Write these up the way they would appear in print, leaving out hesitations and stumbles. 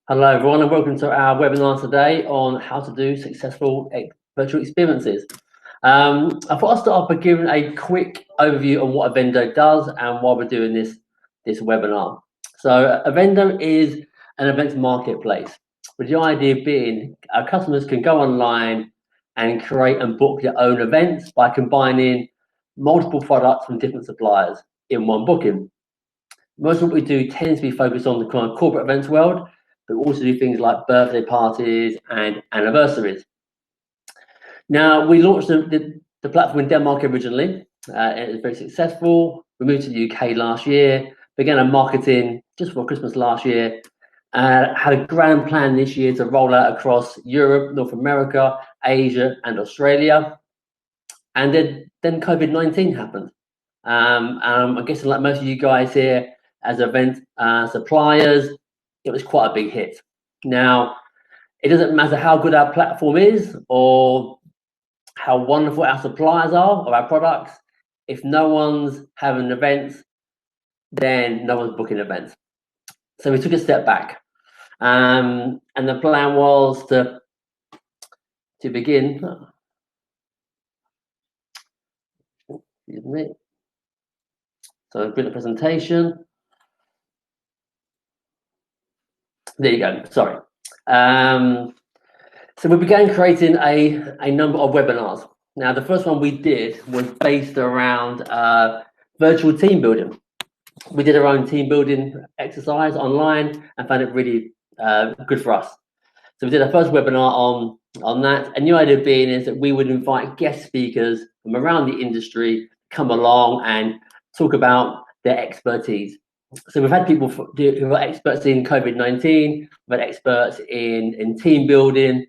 Hello everyone and welcome to our webinar today on how to do successful virtual experiences. I thought I'd start off by giving a quick overview on what Evendo does and why we're doing this webinar. So Evendo is an events marketplace, with the idea being our customers can go online and create and book their own events by combining multiple products from different suppliers in one booking. Most of what we do tends to be focused on the kind of corporate events world, but we also do things like birthday parties and anniversaries. Now, we launched the platform in Denmark originally. It was very successful. We moved to the UK last year, began our marketing just before Christmas last year, had a grand plan this year to roll out across Europe, North America, Asia, and Australia. And then COVID-19 happened. I'm guessing, like most of you guys here, as event suppliers, it was quite a big hit. Now, it doesn't matter how good our platform is or how wonderful our suppliers are or our products. If no one's having events, then no one's booking events. So we took a step back, and the plan was to begin. Excuse me. So I've built a presentation. There you go. Sorry. So we began creating a number of webinars. Now, the first one we did was based around virtual team building. We did our own team building exercise online and found it really good for us. So we did our first webinar on that. And the idea being is that we would invite guest speakers from around the industry come along and talk about their expertise. So we've had people who are experts in COVID-19, we've had experts in team building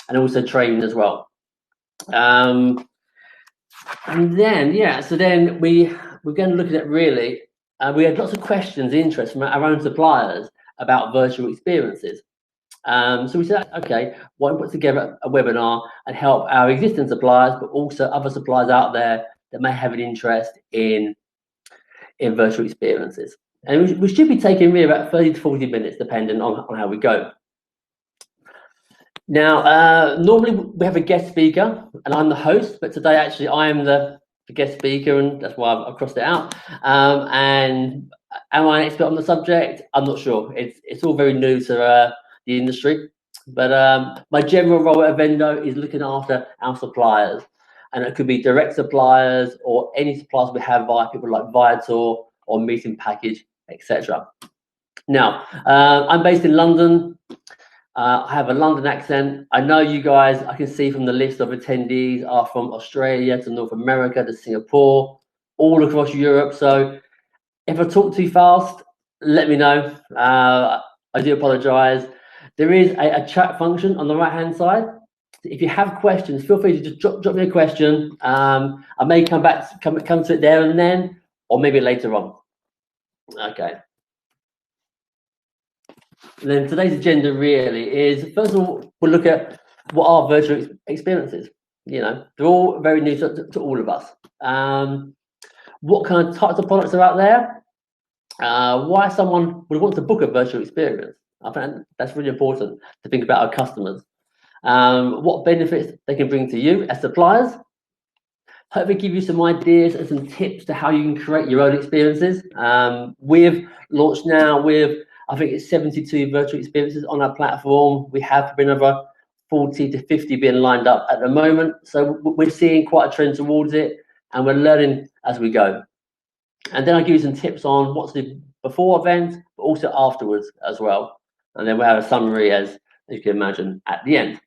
and also training as well. And then, so then we're going to look at it really. We had lots of questions, interest from our own suppliers about virtual experiences. So we said, okay, why don't we put together a webinar and help our existing suppliers, but also other suppliers out there that may have an interest in virtual experiences. And we should be taking really about 30 to 40 minutes, depending on how we go. Now, normally we have a guest speaker, and I'm the host, but today actually I am the guest speaker, and that's why I've crossed it out. And am I an expert on the subject? I'm not sure. It's all very new to the industry, but my general role at Evendo is looking after our suppliers, and it could be direct suppliers or any suppliers we have via people like Viator or Meeting Package, etc. Now, I'm based in London. I have a London accent. I know you guys, I can see from the list of attendees, are from Australia to North America to Singapore, all across Europe. So if I talk too fast, let me know. I do apologise. There is a chat function on the right-hand side. If you have questions, feel free to just drop me a question. I may come to it there and then, or maybe later on. Okay. And then today's agenda really is, first of all, we'll look at what are virtual experiences. You know, they're all very new to all of us. What kind of types of products are out there? Why someone would want to book a virtual experience? I think that's really important to think about our customers. What benefits they can bring to you as suppliers. Hopefully give you some ideas and some tips to how you can create your own experiences. We've launched now with, I think it's 72 virtual experiences on our platform. We have been over 40 to 50 being lined up at the moment. So we're seeing quite a trend towards it, and we're learning as we go. And then I'll give you some tips on what to do before events, but also afterwards as well. And then we'll have a summary, as you can imagine, at the end.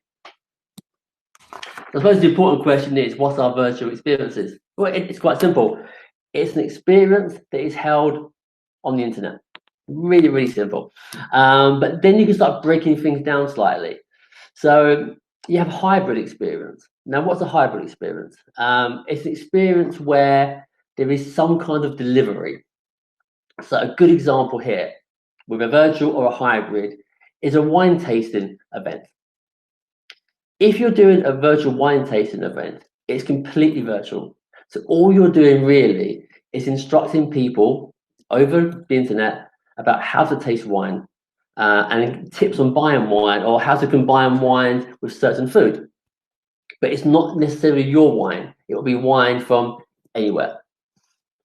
I suppose the important question is, what are virtual experiences? Well, it's quite simple. It's an experience that is held on the internet. Really, really simple. But then you can start breaking things down slightly. So you have a hybrid experience. Now, what's a hybrid experience? It's an experience where there is some kind of delivery. So a good example here, with a virtual or a hybrid, is a wine tasting event. If you're doing a virtual wine tasting event, it's completely virtual. So all you're doing really is instructing people over the internet about how to taste wine. and tips on buying wine or how to combine wine with certain food. But it's not necessarily your wine. It will be wine from anywhere.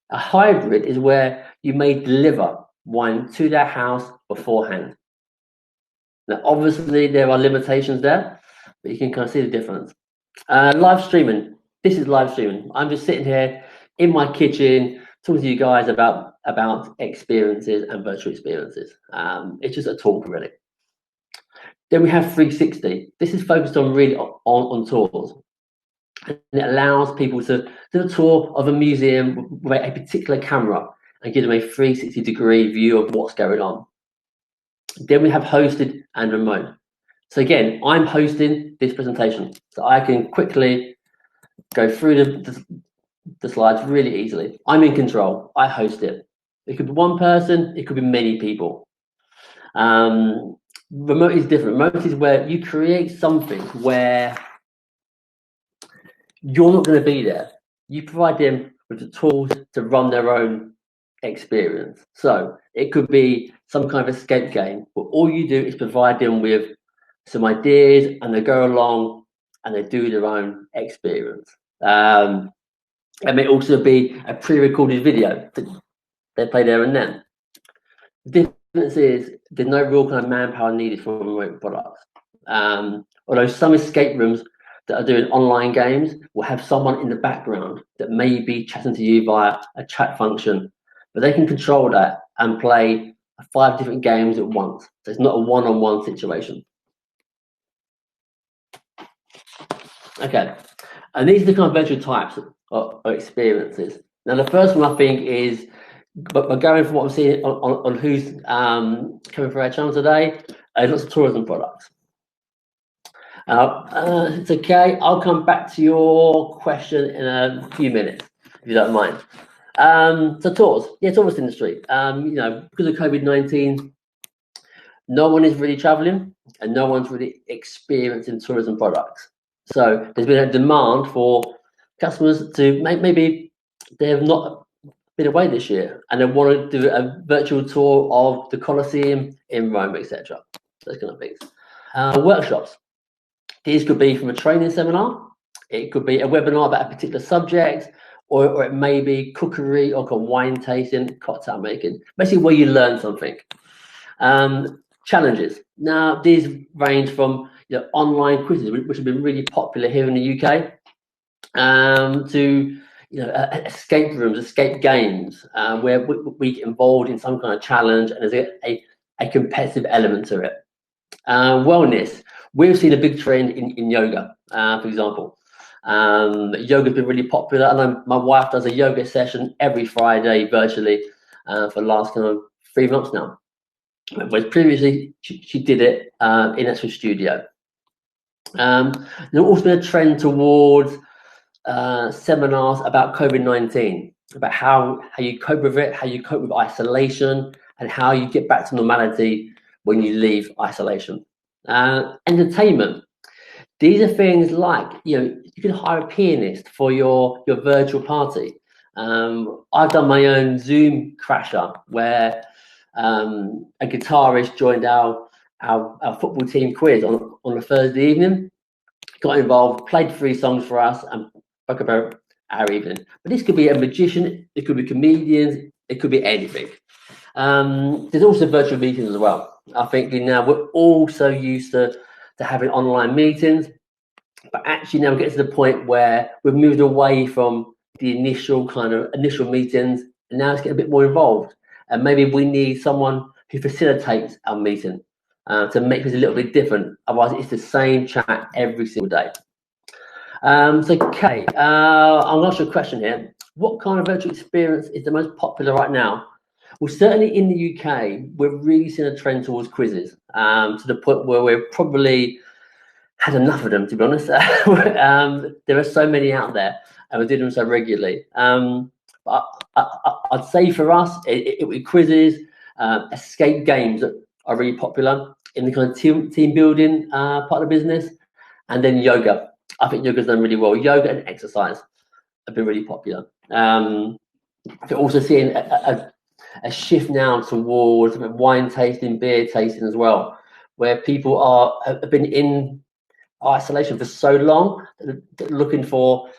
A hybrid is where you may deliver wine to their house beforehand. Now, obviously, there are limitations there, but you can kind of see the difference. Live streaming. This is live streaming. I'm just sitting here in my kitchen talking to you guys about experiences and virtual experiences. It's just a talk, really. Then we have 360. This is focused on really on tours. And it allows people to do a tour of a museum with a particular camera and give them a 360-degree view of what's going on. Then we have hosted and remote. So again, I'm hosting this presentation, so I can quickly go through the slides really easily. I'm in control. I host it. It could be one person. It could be many people. Remote is different. Remote is where you create something where you're not going to be there. You provide them with the tools to run their own experience. So it could be some kind of escape game, but all you do is provide them with some ideas and they go along and they do their own experience. It may also be a pre-recorded video that they play there and then. The difference is there's no real kind of manpower needed for remote products. Although some escape rooms that are doing online games will have someone in the background that may be chatting to you via a chat function, but they can control that and play 5 different games at once. So it's not a one-on-one situation. Okay, and these are the kind of virtual types of experiences. Now, the first one I think is, but going from what I'm seeing on who's coming for our channel today, lots of tourism products. It's okay. I'll come back to your question in a few minutes, if you don't mind. So tours, yeah, tourist industry. You know, because of COVID-19, no one is really traveling and no one's really experiencing tourism products. So there's been a demand for customers to maybe they have not been away this year and they want to do a virtual tour of the Colosseum in Rome, etc. Those kind of things. Workshops. These could be from a training seminar. It could be a webinar about a particular subject, or it may be cookery or wine tasting, cocktail making. Basically, where you learn something. Challenges. Now, these range from online quizzes, which have been really popular here in the UK, to escape rooms, escape games, where we get involved in some kind of challenge and there's a competitive element to it. Wellness. We've seen a big trend in yoga, for example. Yoga's been really popular. I know my wife does a yoga session every Friday virtually for the last kind of 3 months now. Whereas previously she did it in an actual studio. There's also been a trend towards seminars about COVID-19, about how you cope with it, how you cope with isolation, and how you get back to normality when you leave isolation. Entertainment. These are things like, you can hire a pianist for your virtual party. I've done my own Zoom crasher where a guitarist joined our football team quiz on a Thursday evening, got involved, played 3 songs for us, and spoke about our evening. But this could be a magician, it could be comedians, it could be anything. There's also virtual meetings as well. I think now we're all so used to having online meetings, but actually now we get to the point where we've moved away from the initial meetings, and now it's getting a bit more involved. And maybe we need someone who facilitates our meeting to make this a little bit different. Otherwise, it's the same chat every single day. So, Kay, I'll ask you a question here. What kind of virtual experience is the most popular right now? Well, certainly in the UK, we're really seeing a trend towards quizzes, to the point where we've probably had enough of them, to be honest. There are so many out there, and we do them so regularly. But I'd say for us, it would be quizzes, escape games that are really popular in the kind of team building part of the business, and then yoga. I think yoga's done really well. Yoga and exercise have been really popular. We're also seeing a shift now towards wine tasting, beer tasting as well, where people have been in isolation for so long, looking for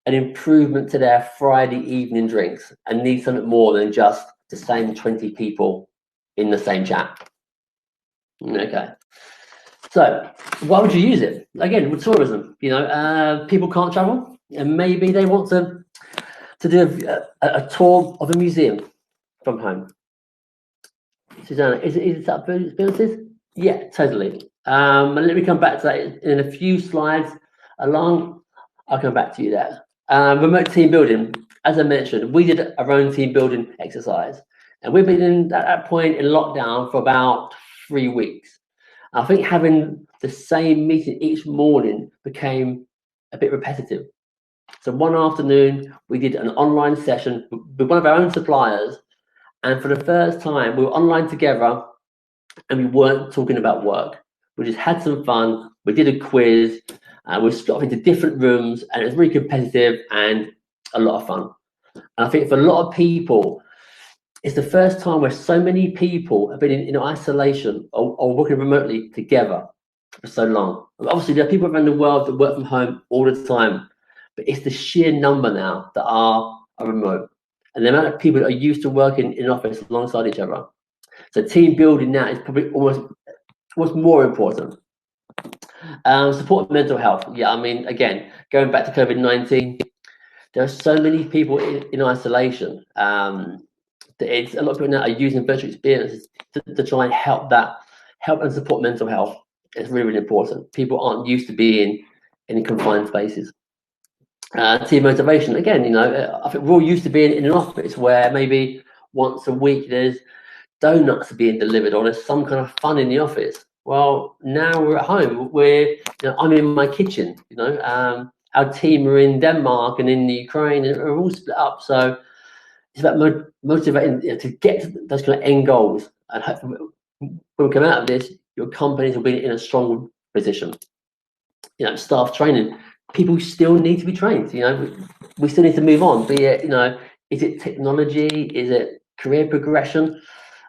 an improvement to their Friday evening drinks and need something more than just the same 20 people in the same chat. Okay. So why would you use it? Again, with tourism, people can't travel, and maybe they want to do a tour of a museum from home. Susanna, is it that experiences? Yeah, totally. And let me come back to that in a few slides along. I'll come back to you there. Remote team building. As I mentioned, we did our own team building exercise, and we've been at that point in lockdown for about 3 weeks. I think having the same meeting each morning became a bit repetitive. So one afternoon, we did an online session with one of our own suppliers, and for the first time, we were online together, and we weren't talking about work. We just had some fun. We did a quiz, and we split off into different rooms, and it was really competitive and a lot of fun. And I think for a lot of people, it's the first time where so many people have been in isolation or working remotely together for so long. Obviously, there are people around the world that work from home all the time, but it's the sheer number now that are remote, and the amount of people that are used to working in an office alongside each other. So team building now is probably almost more important. Support mental health. Yeah, I mean, again, going back to COVID-19, there are so many people in isolation. It's a lot of people now are using virtual experiences to try and help and support mental health. It's really, really important. People aren't used to being in confined spaces. Team motivation, again, I think we're all used to being in an office where maybe once a week there's donuts being delivered or there's some kind of fun in the office. Well, now we're at home. I'm in my kitchen. Our team are in Denmark and in the Ukraine, and we're all split up. So it's about motivating to get to those kind of end goals. And hopefully, when we come out of this, your companies will be in a strong position. Staff training. People still need to be trained. We still need to move on. Be it, is it technology? Is it career progression?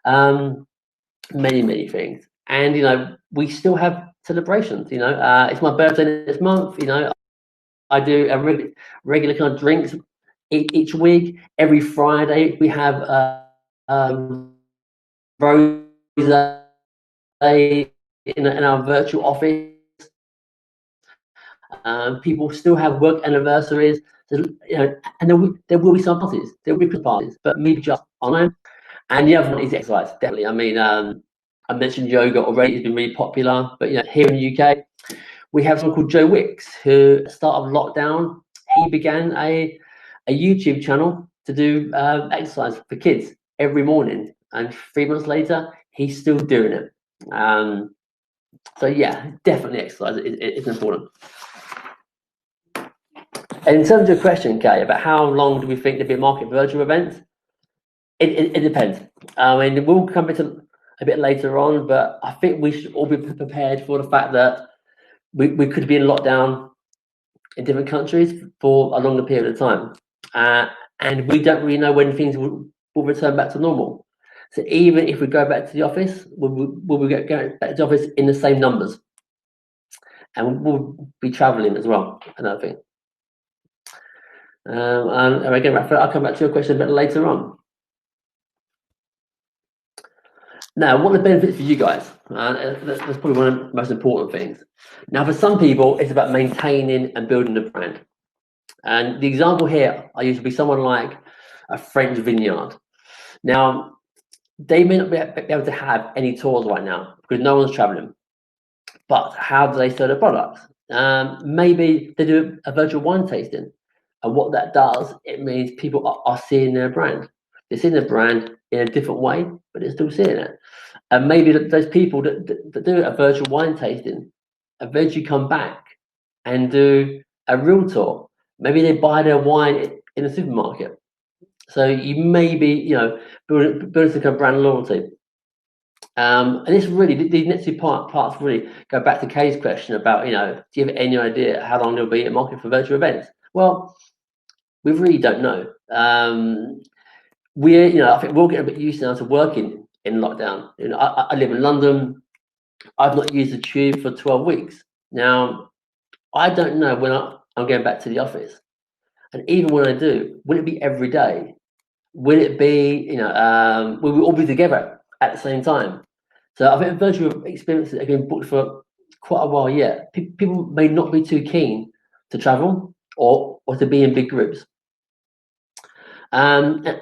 Many things. And we still have celebrations. It's my birthday this month. I do a regular kind of drinks each week. Every Friday we have rose in our virtual office. People still have work anniversaries, and there will be some parties. There will be parties, but maybe just online. And the other one is exercise, definitely. I mean, I mentioned yoga already; it's been really popular. But here in the UK, we have someone called Joe Wicks, who at the start of lockdown, he began a YouTube channel to do exercise for kids every morning, and 3 months later, he's still doing it. So yeah, definitely exercise is important. And in terms of your question, Kay, about how long do we think there'll be a market for virtual events? It depends. I mean, we'll come into a bit later on, but I think we should all be prepared for the fact that we could be in lockdown in different countries for a longer period of time. And we don't really know when things will return back to normal. So even if we go back to the office, will we go back to the office in the same numbers? And we'll be traveling as well, another thing. And again, I'll come back to your question a bit later on. Now, what are the benefits for you guys? That's probably one of the most important things. Now, for some people, it's about maintaining and building a brand. And the example here I use would be someone like a French vineyard. Now, they may not be able to have any tours right now because no one's traveling. But how do they sell their products? Maybe they do a virtual wine tasting. And what that does, it means people are seeing their brand. They're seeing their brand in a different way, but they're still seeing it. And maybe those people that do a virtual wine tasting eventually come back and do a real tour. Maybe they buy their wine in a supermarket. So you may be, building some kind of brand loyalty. And this really, these next two parts really go back to Kay's question about, do you have any idea how long there'll be a market for virtual events? Well, we really don't know. I think we'll get a bit used now to working in lockdown. I live in London. I've not used the tube for 12 weeks. Now, I don't know when I'm going back to the office. And even when I do, will it be every day? Will it be, will we all be together at the same time? So I think virtual experiences have been booked for quite a while yet. People may not be too keen to travel or to be in big groups. And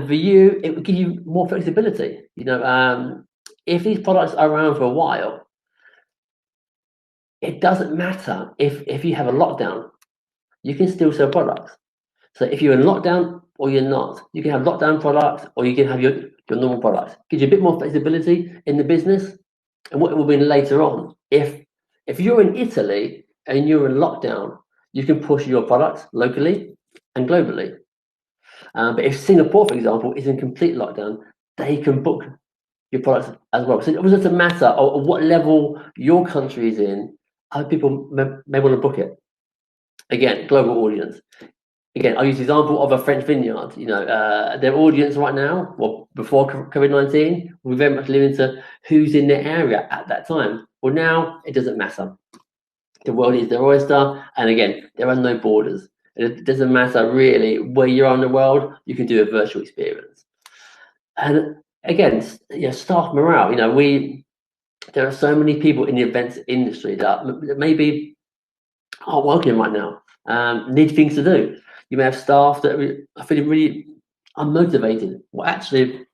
for you, it will give you more flexibility. If these products are around for a while, it doesn't matter if you have a lockdown, you can still sell products. So if you're in lockdown or you're not, you can have lockdown products or you can have your normal products. Gives you a bit more flexibility in the business. And what it will be later on, if you're in Italy and you're in lockdown, you can push your products locally and globally. But if Singapore, for example, is in complete lockdown, they can book your products as well. So it doesn't matter of what level your country is in, other people may want to book it. Again, global audience. Again, I'll use the example of a French vineyard. Their audience right now, well, before COVID-19, we very much live into who's in their area at that time. Well, now it doesn't matter. The world is their oyster, and again, there are no borders. It doesn't matter really where you are in the world. You can do a virtual experience. And again, staff morale. There are so many people in the events industry that maybe aren't working right now, need things to do. You may have staff that are feeling really unmotivated. Well, actually,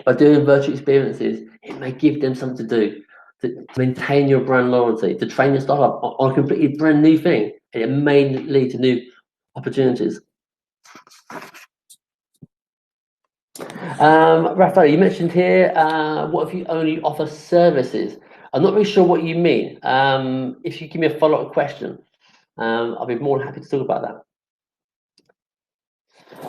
by doing virtual experiences, it may give them something to do to maintain your brand loyalty, to train your staff up on a completely brand new thing, and it may lead to new opportunities. Raphael, you mentioned here, what if you only offer services? I'm not really sure what you mean. If you give me a follow-up question, I'll be more than happy to talk about that.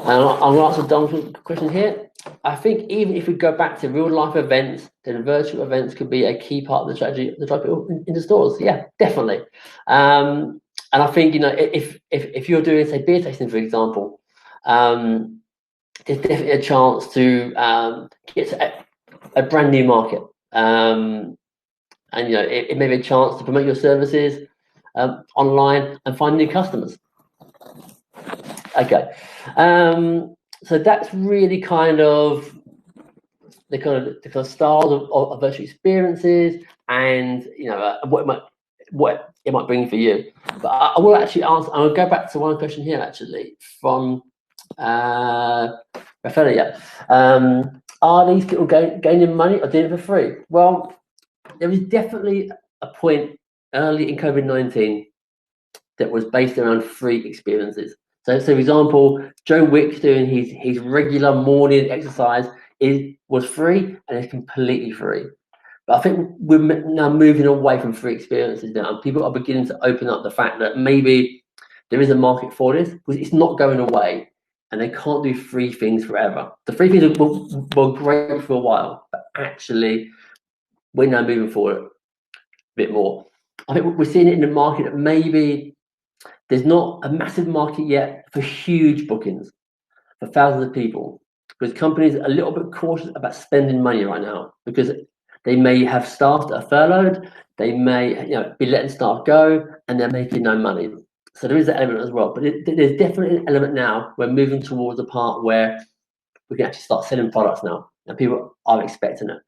I'm going to answer Don's question here. I think even if we go back to real life events, then virtual events could be a key part of the strategy to drive people into stores. Yeah, definitely. And I think if you're doing, say, beer tasting, for example, there's definitely a chance to get to a brand new market. And it may be a chance to promote your services online and find new customers. Okay, so that's really kind of the kind of styles of virtual experiences, and what it might bring for you. But I will actually answer. I will go back to one question here actually from Rafael. Are these people gaining money or doing it for free? Well, there was definitely a point early in COVID-19 that was based around free experiences. So for example, Joe Wicks doing his regular morning exercise was free and it's completely free. But I think we're now moving away from free experiences now, and people are beginning to open up the fact that maybe there is a market for this, because it's not going away, and they can't do free things forever. The free things were great for a while, but actually we're now moving forward a bit more. I think we're seeing it in the market that maybe there's not a massive market yet for huge bookings for thousands of people, because companies are a little bit cautious about spending money right now, because they may have staff that are furloughed, they may be letting staff go, and they're making no money. So there is that element as well. But there's definitely an element now. We're moving towards the part where we can actually start selling products now, and people are expecting it.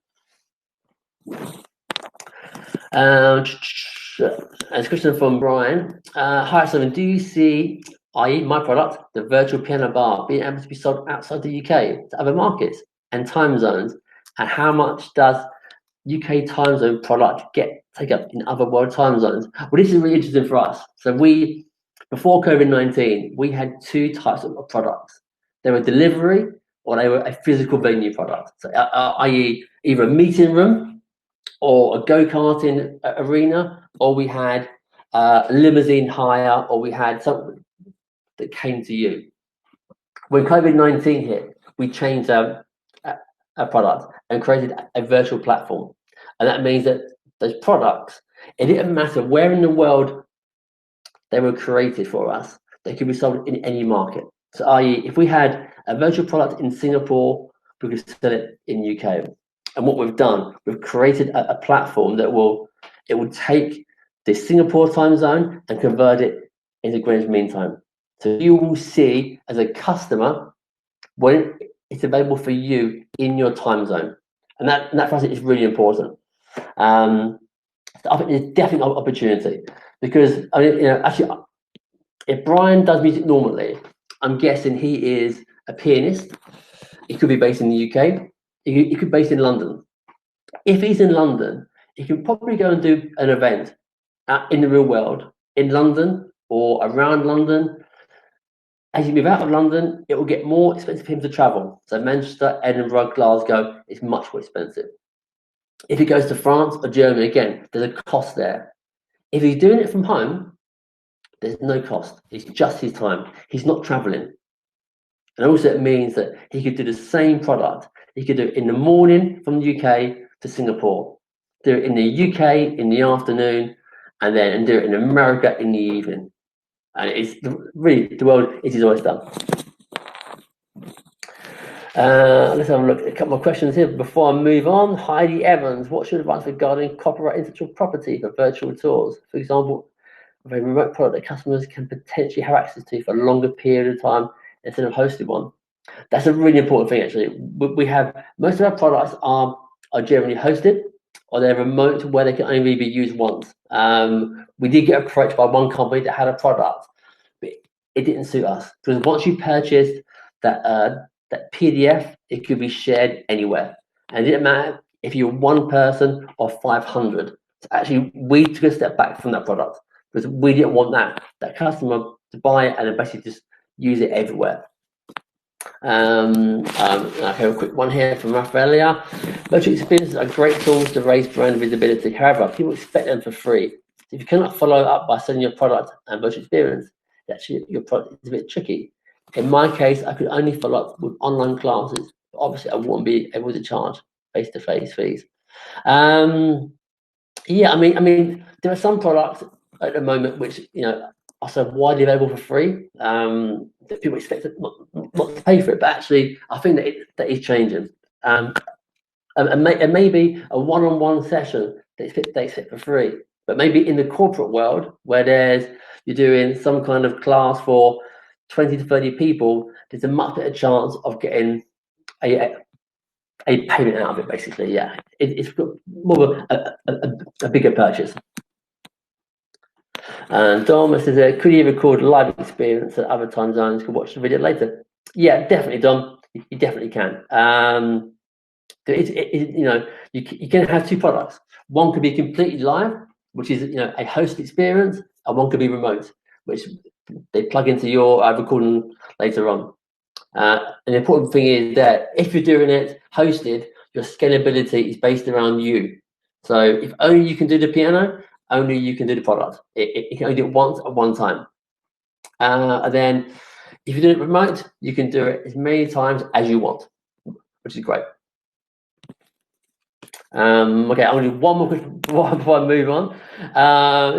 As a question from Brian. Hi, Simon. Do you see, i.e. my product, the virtual piano bar, being able to be sold outside the UK to other markets and time zones? And how much does UK time zone product take up in other world time zones? Well, this is really interesting for us. So before COVID-19, we had two types of products. They were delivery, or they were a physical venue product. So, i.e. either a meeting room or a go-karting arena, or we had a limousine hire, or we had something that came to you. When COVID-19 hit, we changed our product and created a virtual platform. And that means that those products, it didn't matter where in the world they were created for us, they could be sold in any market. So i.e. if we had a virtual product in Singapore, we could sell it in UK. And what we've done, we've created a platform that will take the Singapore time zone and convert it into Greenwich Mean Time. So you will see as a customer when it's available for you in your time zone, and that for us is really important. So I think there's definitely an opportunity, because I mean, actually, if Brian does music normally, I'm guessing he is a pianist. He could be based in the UK. He could be based in London. If he's in London, he can probably go and do an event in the real world in London or around London. As you move out of London, it will get more expensive for him to travel. So Manchester, Edinburgh, Glasgow is much more expensive. If he goes to France or Germany, again, there's a cost there. If he's doing it from home, there's no cost. It's just his time. He's not traveling. And also it means that he could do the same product. He could do it in the morning from the UK to Singapore, do it in the UK in the afternoon, and do it in America in the evening. And it's really, the world is his oyster. Let's have a look at a couple more questions here before I move on. Heidi Evans, what's your advice regarding copyright intellectual property for virtual tours? For example, of a remote product that customers can potentially have access to for a longer period of time instead of hosted one. That's a really important thing, actually. We have, most of our products are generally hosted, or they're remote where they can only be used once. We did get approached by one company that had a product, but it didn't suit us, because once you purchased that PDF, it could be shared anywhere, and it didn't matter if you're one person or 500. So actually, we took a step back from that product, because we didn't want that customer to buy it and then basically just use it everywhere. Okay, a quick one here from Rafaelia. Virtual experiences are great tools to raise brand visibility. However, people expect them for free. If you cannot follow up by selling your product and virtual experience, actually your product is a bit tricky. In my case, I could only follow up with online classes. But obviously, I wouldn't be able to charge face-to-face fees. Yeah, I mean, there are some products at the moment which are so widely available for free that people expect not to pay for it. But actually, I think that is changing. And maybe a one-on-one session they expect for free. But maybe in the corporate world, where you're doing some kind of class for 20 to 30 people, there's a much better chance of getting a payment out of it, basically. Yeah, it's more of a bigger purchase. And Dom says, could you record live experience at other time zones? Can watch the video later? Yeah, definitely, Dom. You definitely can. You can have two products. One could be completely live, which is a host experience, and one could be remote, which they plug into your recording later on. And the important thing is that if you're doing it hosted, your scalability is based around you. So if only you can do the piano, only you can do the product. You can only do it once at one time. And then if you do it remote, you can do it as many times as you want, which is great. Okay, I'll do one more question before I move on.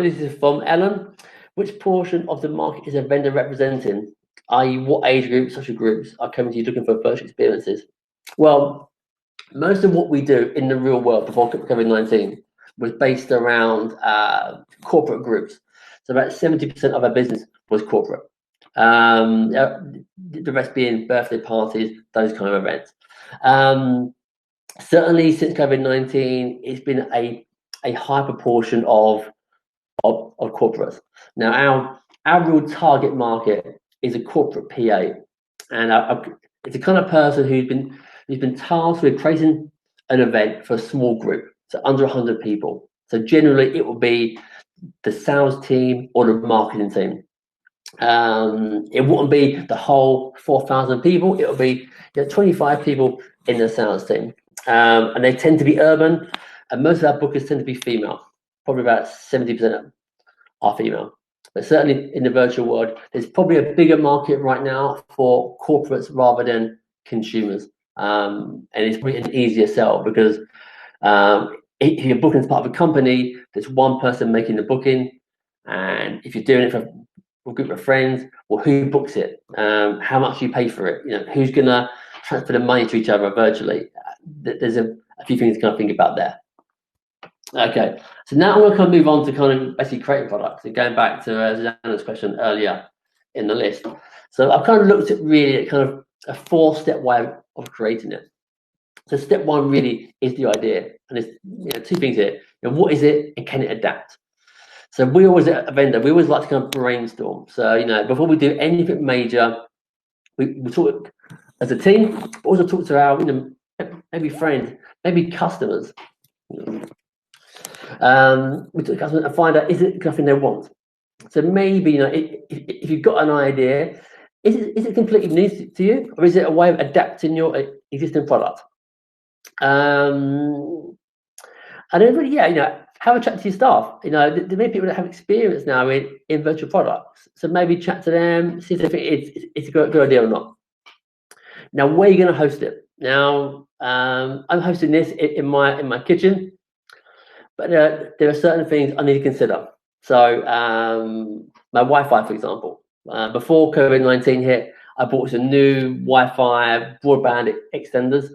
This is from Ellen. Which portion of the market is a vendor representing? I.e., what age groups, social groups, are coming to you looking for virtual experiences? Well, most of what we do in the real world before COVID-19 was based around corporate groups. So about 70% of our business was corporate. The rest being birthday parties, those kind of events. Certainly since COVID-19, it's been a high proportion of corporates. Now, our real target market is a corporate PA, and it's the kind of person who's been tasked with creating an event for a small group, so under 100 people. So generally, it will be the sales team or the marketing team. It wouldn't be the whole 4,000 people. It will be 25 people in the sales team, and they tend to be urban, and most of our bookers tend to be female. Probably about 70% are female. But certainly in the virtual world, there's probably a bigger market right now for corporates rather than consumers. And it's probably an easier sell because if you're booking as part of a company, there's one person making the booking. And if you're doing it for or group of friends, or who books it, how much you pay for it, who's gonna transfer the money to each other virtually. There's a few things to kind of think about there. Okay, so now I'm going to kind of move on to kind of basically creating products, and going back to Susanna's question earlier in the list. So I've kind of looked at really kind of a 4-step way of creating it. So step 1 really is the idea, and there's 2 things here. What is it, and can it adapt? So we always at Evendo, we always like to kind of brainstorm. So before we do anything major, we talk as a team, but also talk to our maybe friends, maybe customers. We talk to customers and find out, is it something they want? So maybe if you've got an idea, is it completely new to you, or is it a way of adapting your existing product? And then really, have a chat to your staff. There are many people that have experience now in virtual products, so maybe chat to them, see if they think it's a good idea or not. Now, where are you going to host it? Now, I'm hosting this in my kitchen, but there are certain things I need to consider. So my Wi-Fi, for example, before COVID-19 hit, I bought some new Wi-Fi broadband extenders.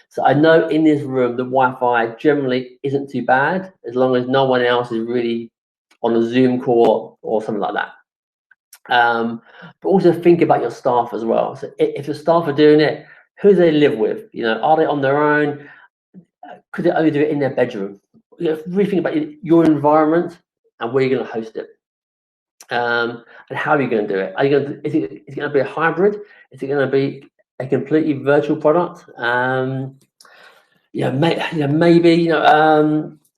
So I know in this room the Wi-Fi generally isn't too bad, as long as no one else is really on a Zoom call or something like that. But also think about your staff as well. So if your staff are doing it, who do they live with? Are they on their own? Could they only do it in their bedroom? Really think about your environment and where you're going to host it, and how are you going to do it? Are you going to? Is it going to be a hybrid? Is it going to be a completely virtual product? Maybe you're going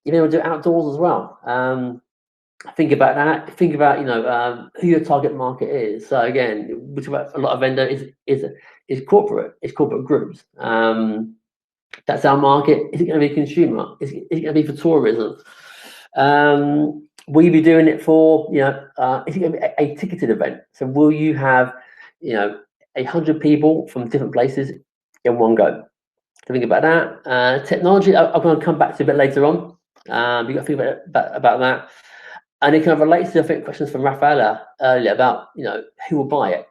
to do it outdoors as well. Think about that. Think about who your target market is. So again, we talk about a lot of vendor is corporate. It's corporate groups. That's our market. Is it going to be consumer? Is it going to be for tourism? Will you be doing it for is it going to be a ticketed event? So will you have 100 people from different places in one go? So think about that. Technology, I'm going to come back to a bit later on. You got to think about that. And it kind of relates to, I think, questions from Rafaela earlier about who will buy it.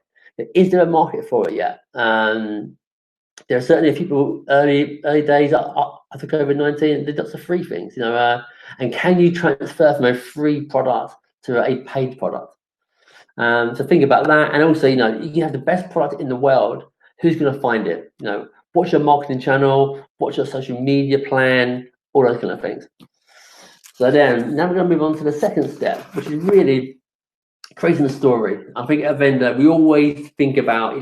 Is there a market for it yet? There are certainly people early days after COVID-19 did lots of free things, and can you transfer from a free product to a paid product? So think about that, and also you can have the best product in the world. Who's going to find it? What's your marketing channel? What's your social media plan? All those kind of things. So then, now we're going to move on to the second step, which is really creating a story. I think at Evendo, we always think about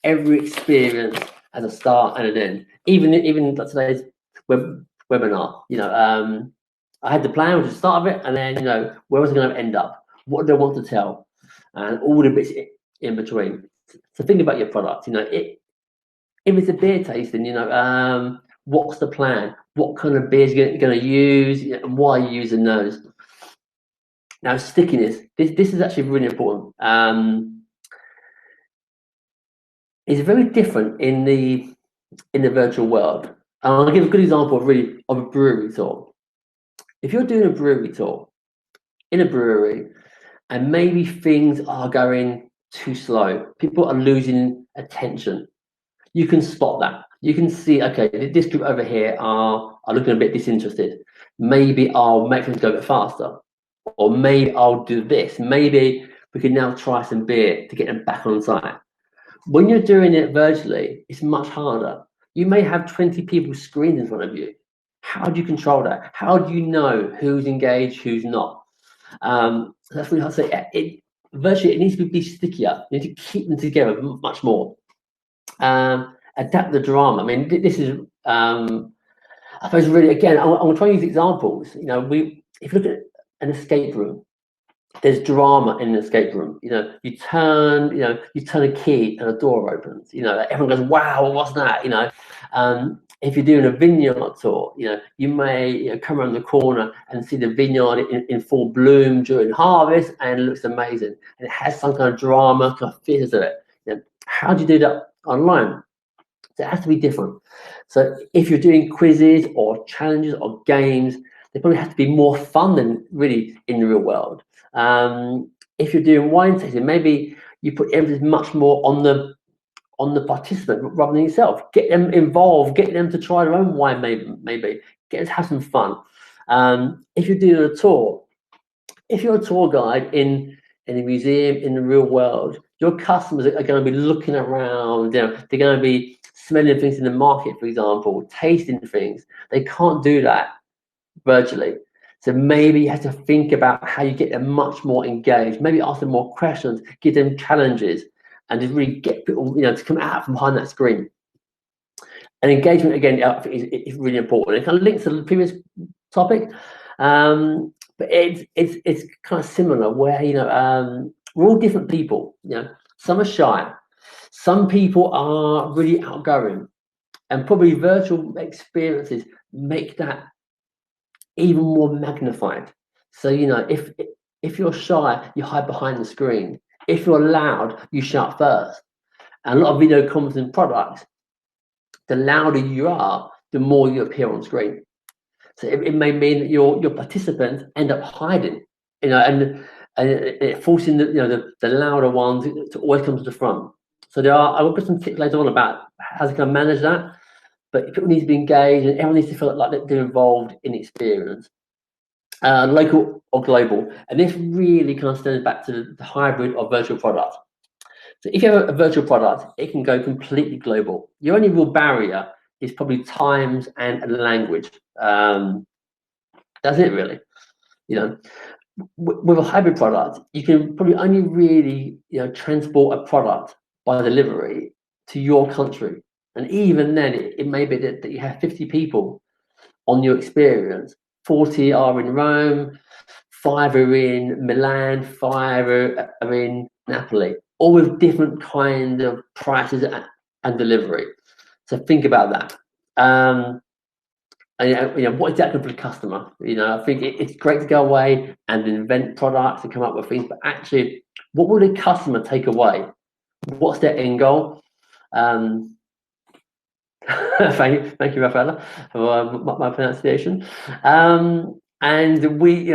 every experience as a start and an end. Even today's webinar, I had the plan, which is the start of it, and then where was I going to end up? What do I want to tell? And all the bits in between. So think about your product. If it's a beer tasting, what's the plan? What kind of beers you're going to use, and why are you using those? Now, stickiness. This is actually really important. It's very different in the virtual world. I'll give a good example of a brewery tour. If you're doing a brewery tour in a brewery, and maybe things are going too slow, people are losing attention, you can spot that. You can see, okay, this group over here are looking a bit disinterested. Maybe I'll make things go a bit faster, or maybe I'll do this. Maybe we can now try some beer to get them back on site. When you're doing it virtually, it's much harder. You may have 20 people screened in front of you. How do you control that? How do you know who's engaged, who's not? That's really hard to say. Virtually, it needs to be stickier. You need to keep them together much more. Adapt the drama. I mean, this is, I suppose, really, again, I'm going to try and use examples. If you look at an escape room, there's drama in an escape room. You turn a key and a door opens. Everyone goes, "Wow, what's that?" If you're doing a vineyard tour, you may come around the corner and see the vineyard in full bloom during harvest, and it looks amazing. And it has some kind of drama, kind of feel to it. How do you do that online? So it has to be different. So if you're doing quizzes or challenges or games, they probably have to be more fun than really in the real world. If you're doing wine tasting, maybe you put emphasis much more on the participant rather than yourself. Get them involved, get them to try their own wine, maybe get them to have some fun. If you're doing a tour, if you're a tour guide in a museum in the real world, your customers are going to be looking around. They're going to be smelling things in the market, for example, tasting things. They can't do that virtually. So maybe you have to think about how you get them much more engaged. Maybe ask them more questions, give them challenges, and just really get people, to come out from behind that screen. And engagement, again, I think is really important. It kind of links to the previous topic, but it's kind of similar. Where we're all different people. Some are shy, some people are really outgoing, and probably virtual experiences make that even more magnified. So if you're shy, you hide behind the screen. If you're loud, you shout first. And a lot of video conferencing products, the louder you are, the more you appear on screen. So it may mean that your participants end up hiding, and forcing the louder ones to always come to the front. So I will put some tips later on about how to kind of manage that. But people need to be engaged, and everyone needs to feel like they're involved in the experience, local or global. And this really kind of stems back to the hybrid of virtual products. So if you have a virtual product, it can go completely global. Your only real barrier is probably times and language. That's it, really. With a hybrid product, you can probably only really transport a product by delivery to your country. And even then, it may be that you have 50 people on your experience. 40 are in Rome, 5 are in Milan, 5 are in Napoli, all with different kind of prices and delivery. So think about that. And what is that good for the customer? I think it's great to go away and invent products and come up with things, but actually, what will the customer take away? What's their end goal? Thank you, Rafaela, for my pronunciation. And we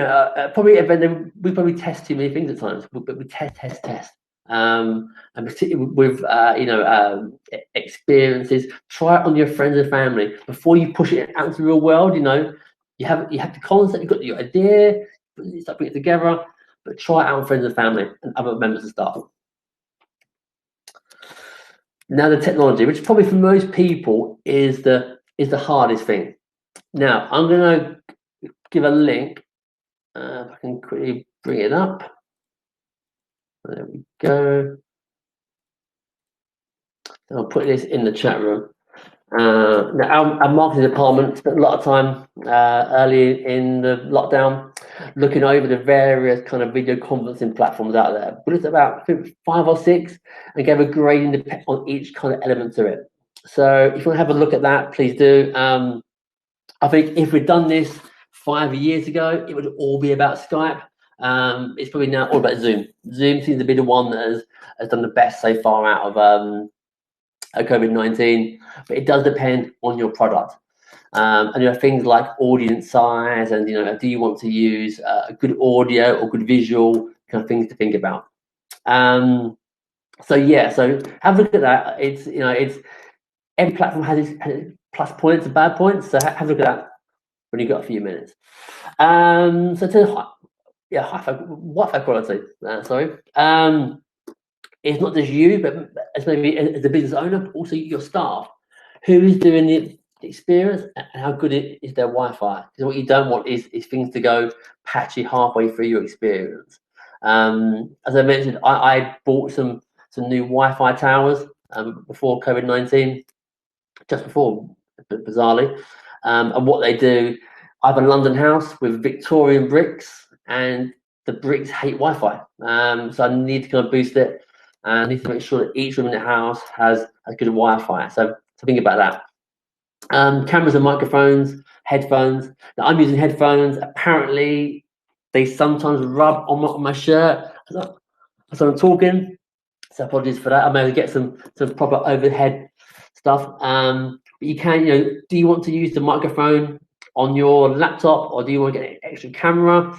probably test too many things at times, but we test. And particularly with experiences, try it on your friends and family before you push it out into the real world. You have the concept, you've got your idea, you start putting it together, but try it out with friends and family and other members of staff. Now the technology, which probably for most people is the hardest thing. Now I'm going to give a link. If I can quickly bring it up. There we go. I'll put this in the chat room. Now our marketing department spent a lot of time early in the lockdown looking over the various kind of video conferencing platforms out there. We looked at about 5 or 6 and gave a grading on each kind of element to it. So if you want to have a look at that, please do. I think if we'd done this 5 years ago, it would all be about Skype. It's probably now all about Zoom. Zoom seems to be the one that has done the best so far out of COVID-19, but it does depend on your product. And things like audience size, and do you want to use a good audio or good visual kind of things to think about. So have a look at that. It's every platform has its plus points and bad points. So have a look at that when you've got a few minutes. So to Wi-Fi quality. It's not just you, but as maybe as a business owner, but also your staff, who is doing the experience and how good is their Wi-Fi. Because what you don't want is things to go patchy halfway through your experience. As I mentioned, I bought some new Wi-Fi towers before COVID-19, just before, bizarrely. And what they do, I have a London house with Victorian bricks, and the bricks hate Wi-Fi. So I need to kind of boost it. I need to make sure that each room in the house has good Wi-Fi. So think about that. Cameras and microphones, headphones. Now I'm using headphones. Apparently, they sometimes rub on my shirt as I'm talking. So apologies for that. I may get some proper overhead stuff. But you can, do you want to use the microphone on your laptop, or do you want to get an extra camera?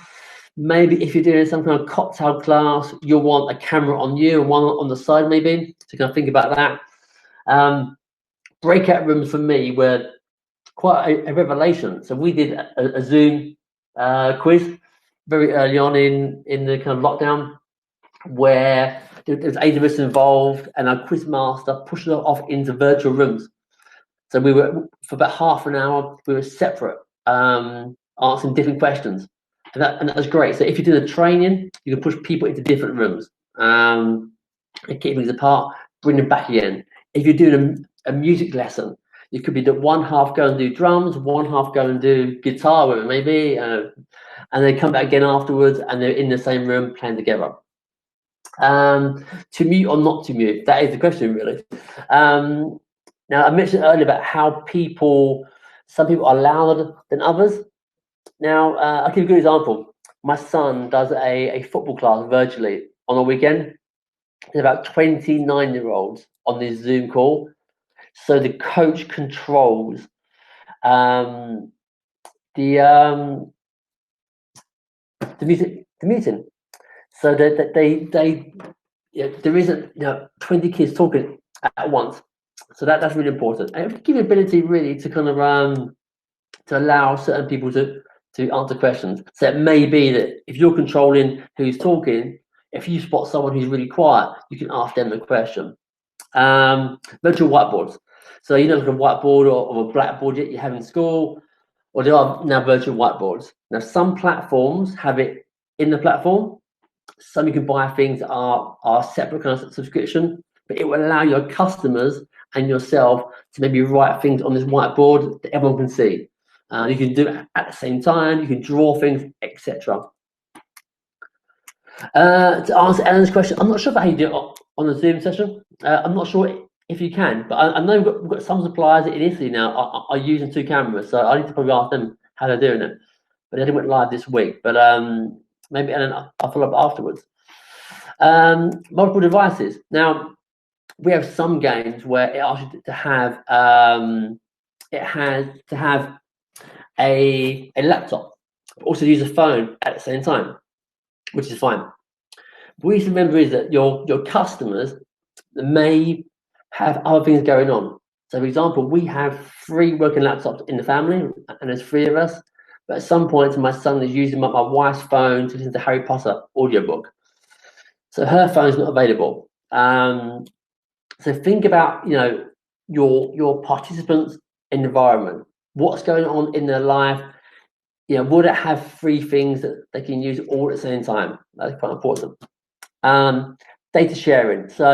Maybe if you're doing some kind of cocktail class, you'll want a camera on you and one on the side, maybe. So kind of think about that. Breakout rooms for me were quite a revelation. So we did a Zoom quiz very early on in the kind of lockdown, where there was 8 of us involved, and our quiz master pushed us off into virtual rooms. So we were, for about half an hour, we were separate, answering different questions. And that was great. So if you do the training, you can push people into different rooms, and keep things apart, bring them back again. If you're doing a music lesson, you could be that one half go and do drums, one half go and do guitar, whatever it may be, and then come back again afterwards, and they're in the same room playing together. To mute or not to mute, that is the question, really. Now, I mentioned earlier about how some people are louder than others. Now, I'll give you a good example. My son does a football class virtually on a weekend. There's about 29-year-olds on this Zoom call. So the coach controls the meeting. So that there isn't 20 kids talking at once. So that's really important. And it gives you ability really to kind of to allow certain people to answer questions. So it may be that if you're controlling who's talking, if you spot someone who's really quiet, you can ask them the question. Virtual whiteboards. So like a whiteboard or a blackboard you have in school, or there are now virtual whiteboards. Now some platforms have it in the platform. Some you can buy things that are separate kind of subscription, but it will allow your customers and yourself to maybe write things on this whiteboard that everyone can see. You can do it at the same time. You can draw things, etc. To answer Ellen's question, I'm not sure about how you do it on a Zoom session. I'm not sure if you can, but I know we've got some suppliers in Italy now are using 2 cameras, so I need to probably ask them how they're doing it. But they went live this week. But maybe Ellen, I'll follow up afterwards. Multiple devices. Now, we have some games where it asks you to have a laptop, but also use a phone at the same time, which is fine. What you should remember is that your customers may have other things going on. So, for example, we have 3 working laptops in the family, and there's 3 of us. But at some point, my son is using my wife's phone to listen to Harry Potter audiobook. So her phone's not available. So think about your participants' environment. What's going on in their life? Would it have 3 things that they can use all at the same time? That's quite important. Data sharing. So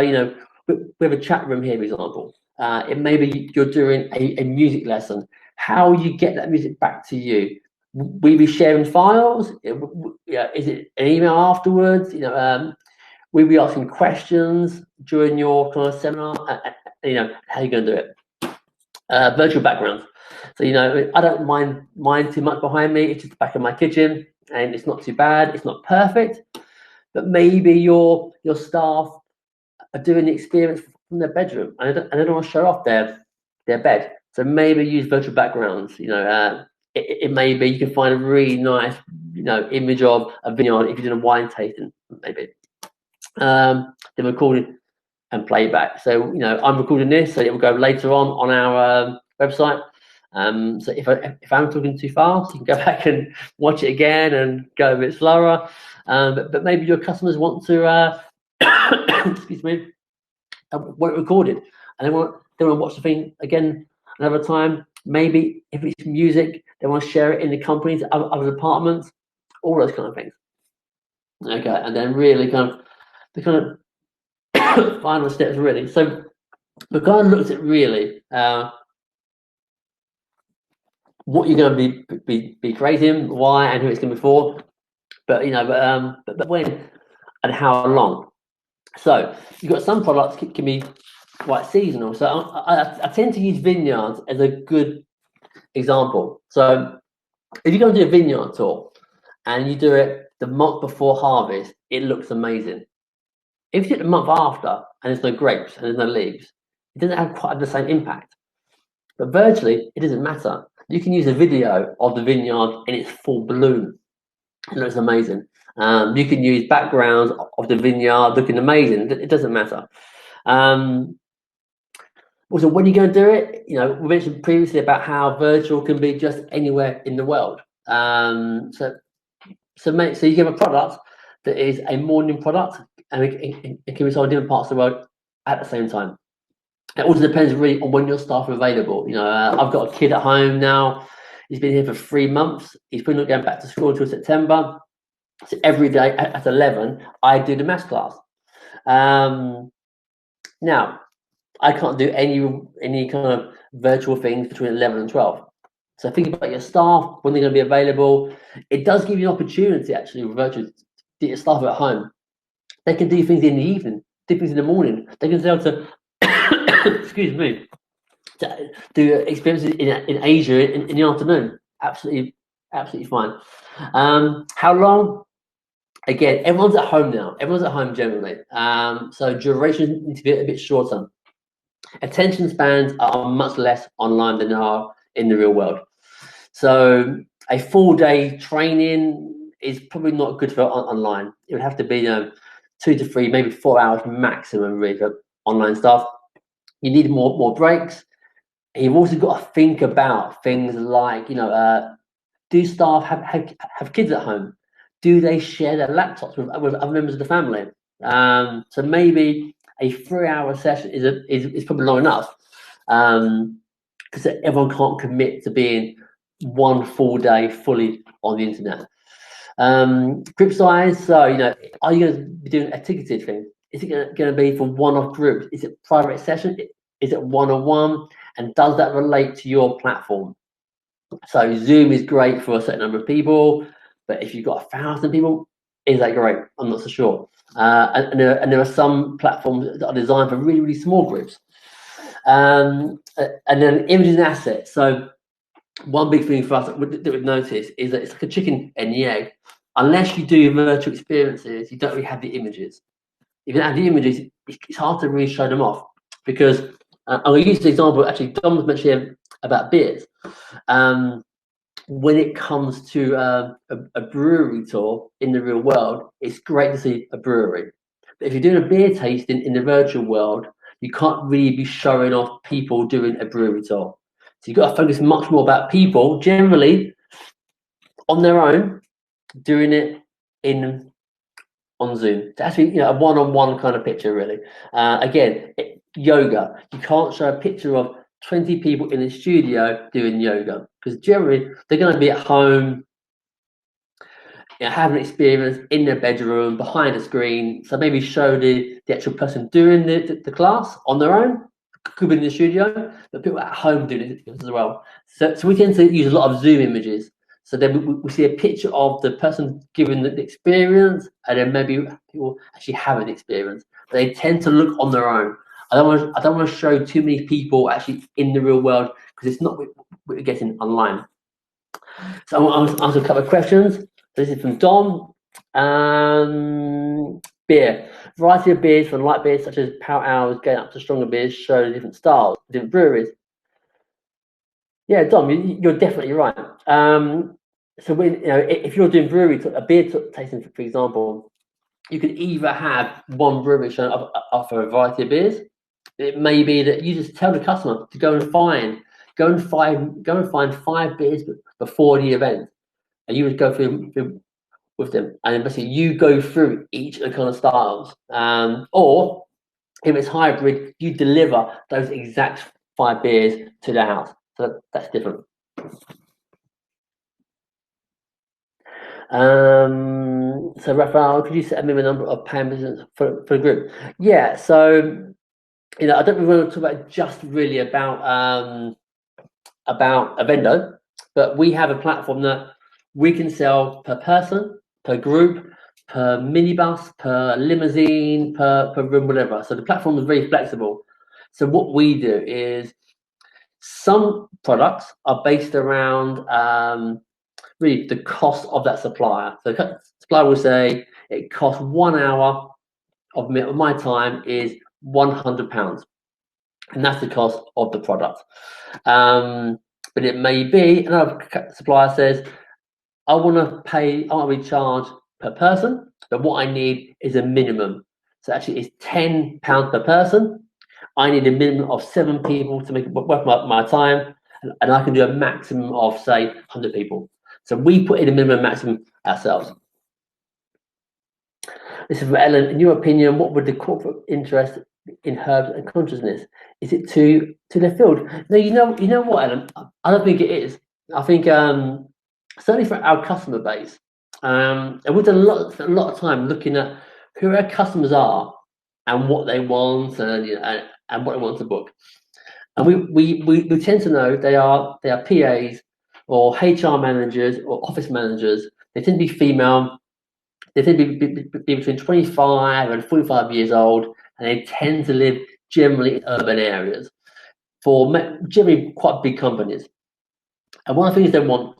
we have a chat room here, for example. It may be you're doing a music lesson. How you get that music back to you? Will you be sharing files? Is it an email afterwards? We'll be asking questions during your kind of seminar. How are you going to do it? Virtual backgrounds. So I don't mind too much behind me. It's just the back of my kitchen, and it's not too bad. It's not perfect, but maybe your staff are doing the experience from their bedroom, and they don't want to show off their bed. So maybe use virtual backgrounds. It may be you can find a really nice image of a vineyard if you're doing a wine tasting, maybe. Then recording and playback. So I'm recording this, so it will go later on our website. So if I'm talking too fast, you can go back and watch it again and go a bit slower. But maybe your customers want to excuse me, want it recorded, and they want to watch the thing again another time. Maybe if it's music, they want to share it in the companies, other departments, all those kind of things. Okay, and then really the kind of final steps really. So we kind of looked at really what you're going to be creating, why, and who it's going to be for, but when and how long. So you've got some products can be quite seasonal. So I tend to use vineyards as a good example. So if you're going to do a vineyard tour and you do it the month before harvest, it looks amazing. If you do it the month after and there's no grapes and there's no leaves, it doesn't have quite the same impact. But virtually, it doesn't matter. You can use a video of the vineyard in its full bloom. It looks amazing. You can use backgrounds of the vineyard looking amazing. It doesn't matter. Also, when you're going to do it, we mentioned previously about how virtual can be just anywhere in the world. So you give a product that is a morning product, and it can be sold in different parts of the world at the same time. It also depends really on when your staff are available. I've got a kid at home now. He's been here for 3 months. He's probably not going back to school until September. So every day at 11, I do the maths class. Now, I can't do any kind of virtual things between 11 and 12. So think about your staff, when they're going to be available. It does give you an opportunity, actually, with virtual, to get your staff at home. They can do things in the evening, do things in the morning. They can start to, excuse me, to do experiences in Asia in the afternoon. Absolutely fine. How long? Again, everyone's at home now. Everyone's at home generally. So duration needs to be a bit shorter. Attention spans are much less online than they are in the real world. So a full day training is probably not good for online. It would have to be 2 to 3, maybe 4 hours maximum really for online stuff. You need more breaks. And you've also got to think about things like, do staff have kids at home? Do they share their laptops with other members of the family? So maybe a 3-hour session is probably long enough, because everyone can't commit to being one full day fully on the internet. Group size. So are you going to be doing a ticketed thing? Is it going to be for one-off groups? Is it private session? Is it one-on-one? And does that relate to your platform? So Zoom is great for a certain number of people, but if you've got 1,000 people, is that great? I'm not so sure. And there are some platforms that are designed for really, really small groups. And then images and assets. So one big thing for us that we've noticed is that it's like a chicken and the egg. Unless you do virtual experiences, you don't really have the images. If you don't have the images, it's hard to really show them off. Because I'm going to use the example, actually, Dom was mentioning about beers. When it comes to a brewery tour in the real world, it's great to see a brewery. But if you're doing a beer tasting in the virtual world, you can't really be showing off people doing a brewery tour. So you've got to focus much more about people generally on their own doing it on Zoom. So actually, a one-on-one kind of picture, really. Again, yoga. You can't show a picture of 20 people in the studio doing yoga because generally they're going to be at home, having an experience in their bedroom behind a screen. So maybe show the actual person doing the class on their own. Could be in the studio, but people at home doing it as well. So we tend to use a lot of Zoom images. So then we see a picture of the person giving the experience, and then maybe people actually have an experience. But they tend to look on their own. I don't want to show too many people actually in the real world because it's not what we're getting online. So I'll answer a couple of questions. This is from Dom. Beer. Variety of beers from light beers such as power hours going up to stronger beers show different styles, different breweries. Yeah, Dom, you're definitely right. So if you're doing a beer tasting, for example, you could either have one brewery showing offer a variety of beers. It may be that you just tell the customer to go and find 5 beers before the event, and you would go through with them, and basically you go through each of the kind of styles. Or if it's hybrid, you deliver those exact 5 beers to the house. So that's different. So Raphael, could you set a minimum number of paying business for the group? Yeah. So I don't really want to talk about just really about Evendo, but we have a platform that we can sell per person, per group, per minibus, per limousine, per room, whatever. So the platform is very flexible. So what we do is some products are based around really the cost of that supplier. So the supplier will say it costs 1 hour of my time is £100, and that's the cost of the product. But it may be another supplier says, I want to be charged per person, but what I need is a minimum. So actually it's £10 per person. I need a minimum of 7 people to make it worth my time, and I can do a maximum of, say, 100 people. So we put in a minimum and maximum ourselves. This is for Ellen. In your opinion, what would the corporate interest in herbs and consciousness? Is it to left field? No, you know what, Ellen? I don't think it is. I think certainly for our customer base, and we've done a lot of time looking at who our customers are and what they want, and what they want to book. And we tend to know they are PAs or HR managers or office managers. They tend to be female. They tend to be between 25 and 45 years old, and they tend to live generally in urban areas for generally quite big companies. And one of the things they want,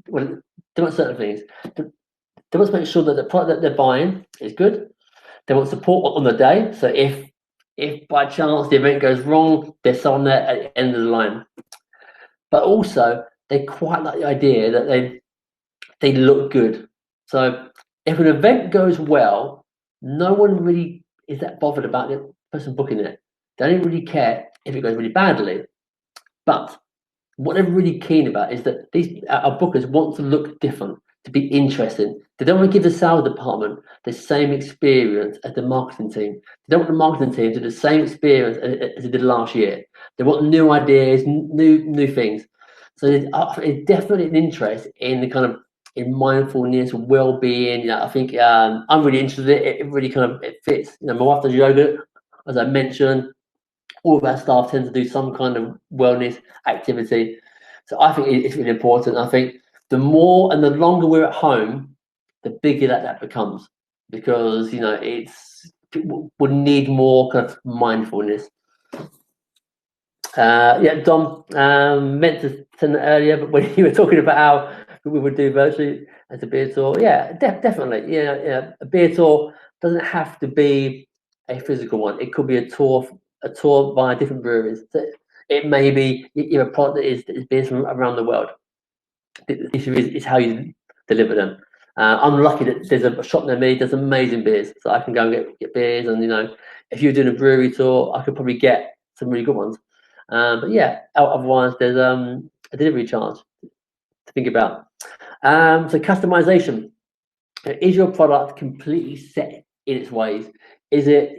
well, they want certain things. They want to make sure that the product that they're buying is good. They want support on the day. So if by chance the event goes wrong, there's someone there at the end of the line. But also, they quite like the idea that they look good. So if an event goes well, no one really is that bothered about the person booking it. They don't really care if it goes really badly. But what they're really keen about is that our bookers want to look different, to be interesting. They don't want to give the sales department the same experience as the marketing team. They don't want the marketing team to do the same experience as they did last year. They want new ideas, new things. So there's definitely an interest in the kind of in mindfulness, well-being. I think I'm really interested in it. It really kind of fits. My wife does yoga, as I mentioned. All of our staff tend to do some kind of wellness activity. So I think it's really important. I think the more and the longer we're at home, the bigger that becomes, because people would need more kind of mindfulness. Dom, meant to send that earlier, but when you were talking about how we would do virtually as a beer tour, definitely. A beer tour doesn't have to be a physical one. It could be a tour via different breweries. So it may be a product that is beers from around the world. The issue is how you deliver them. I'm lucky that there's a shop near me. Does amazing beers, so I can go and get beers. And if you're doing a brewery tour, I could probably get some really good ones. But otherwise there's a delivery charge to think about. So customization. Is your product completely set in its ways? Is it